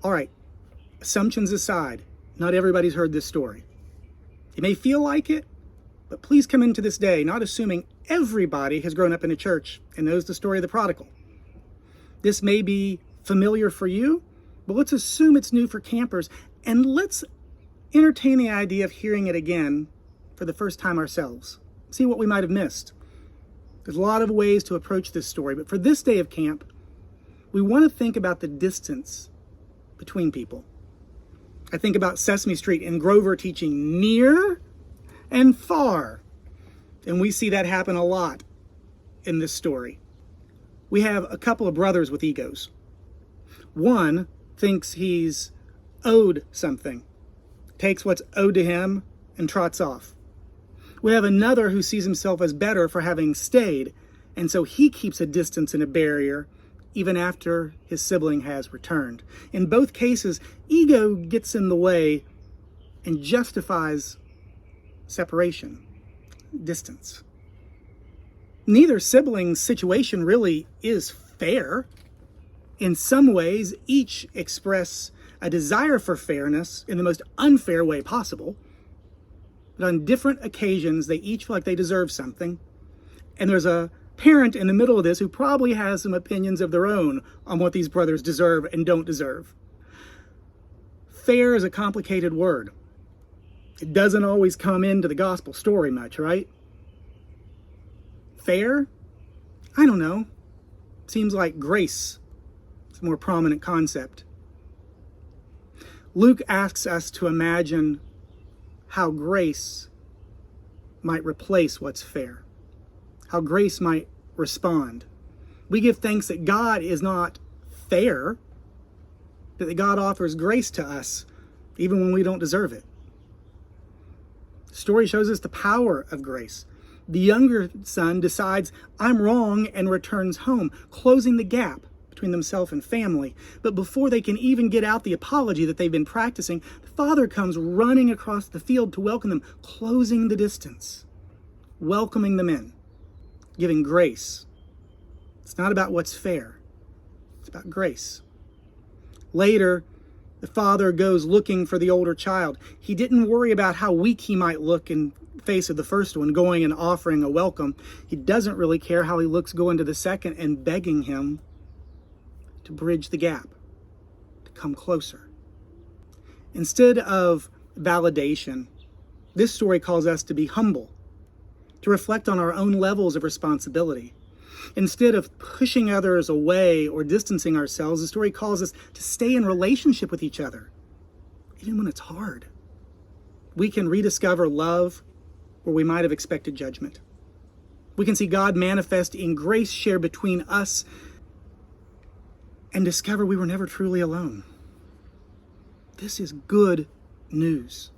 All right, assumptions aside, not everybody's heard this story. It may feel like it, but please come into this day not assuming everybody has grown up in a church and knows the story of the prodigal. This may be familiar for you, but let's assume it's new for campers, and let's entertain the idea of hearing it again for the first time ourselves. See what we might have missed. There's a lot of ways to approach this story, but for this day of camp, we want to think about the distance between people. I think about Sesame Street and Grover teaching near and far. And we see that happen a lot in this story. We have a couple of brothers with egos. One thinks he's owed something, takes what's owed to him and trots off. We have another who sees himself as better for having stayed, and so he keeps a distance and a barrier even after his sibling has returned. In both cases, ego gets in the way and justifies separation, distance. Neither sibling's situation really is fair. In some ways, each express a desire for fairness in the most unfair way possible. But on different occasions, they each feel like they deserve something. And there's a parent in the middle of this who probably has some opinions of their own on what these brothers deserve and don't deserve. Fair is a complicated word. It doesn't always come into the gospel story much, right? Fair? I don't know. Seems like grace is a more prominent concept. Luke asks us to imagine how grace might replace what's fair, how grace might respond. We give thanks that God is not fair, but that God offers grace to us even when we don't deserve it. The story shows us the power of grace. The younger son decides, I'm wrong, and returns home, closing the gap between themselves and family. But before they can even get out the apology that they've been practicing, the father comes running across the field to welcome them, closing the distance, welcoming them in, giving grace. It's not about what's fair. It's about grace. Later, the father goes looking for the older child. He didn't worry about how weak he might look in the face of the first one, going and offering a welcome. He doesn't really care how he looks going to the second and begging him to bridge the gap, to come closer. Instead of validation, this story calls us to be humble, to reflect on our own levels of responsibility. Instead of pushing others away or distancing ourselves, the story calls us to stay in relationship with each other, even when it's hard. We can rediscover love where we might have expected judgment. We can see God manifest in grace shared between us and discover we were never truly alone. This is good news.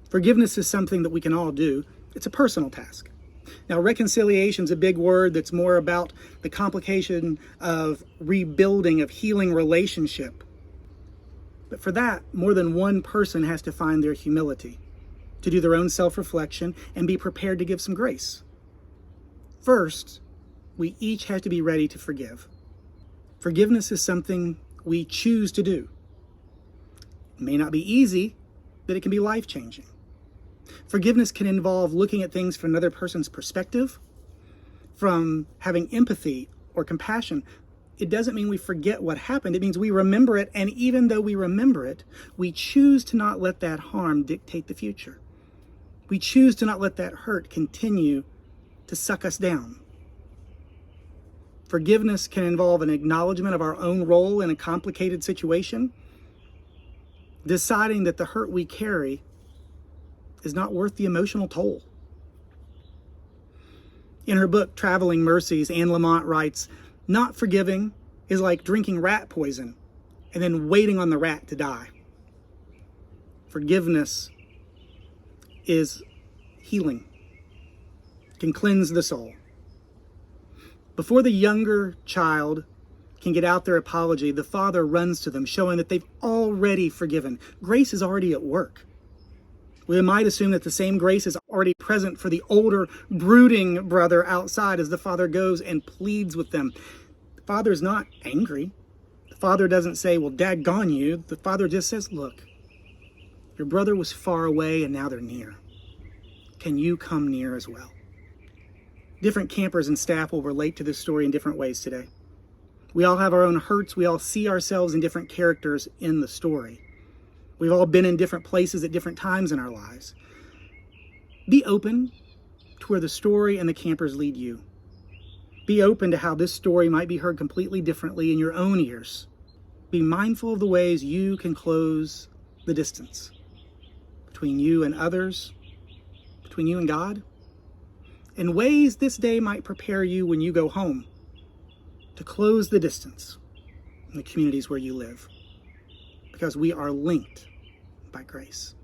Forgiveness is something that we can all do. It's a personal task. Now, reconciliation is a big word that's more about the complication of rebuilding, of healing relationship. But for that, more than one person has to find their humility, to do their own self-reflection and be prepared to give some grace. First, we each have to be ready to forgive. Forgiveness is something we choose to do. It may not be easy, but it can be life-changing. Forgiveness can involve looking at things from another person's perspective, from having empathy or compassion. It doesn't mean we forget what happened. It means we remember it, and even though we remember it, we choose to not let that harm dictate the future. We choose to not let that hurt continue to suck us down. Forgiveness can involve an acknowledgement of our own role in a complicated situation, deciding that the hurt we carry is not worth the emotional toll. In her book, Traveling Mercies, Anne Lamott writes, not forgiving is like drinking rat poison and then waiting on the rat to die. Forgiveness is healing. It can cleanse the soul. Before the younger child can get out their apology, the father runs to them, showing that they've already forgiven. Grace is already at work. We might assume that the same grace is already present for the older, brooding brother outside as the father goes and pleads with them. The father is not angry. The Father doesn't say, well, daggone you. The Father just says, look, your brother was far away and now they're near. Can you come near as well? Different campers and staff will relate to this story in different ways today. We all have our own hurts. We all see ourselves in different characters in the story. We've all been in different places at different times in our lives. Be open to where the story and the campers lead you. Be open to how this story might be heard completely differently in your own ears. Be mindful of the ways you can close the distance between you and others, between you and God, in ways this day might prepare you when you go home to close the distance in the communities where you live, because we are linked by grace.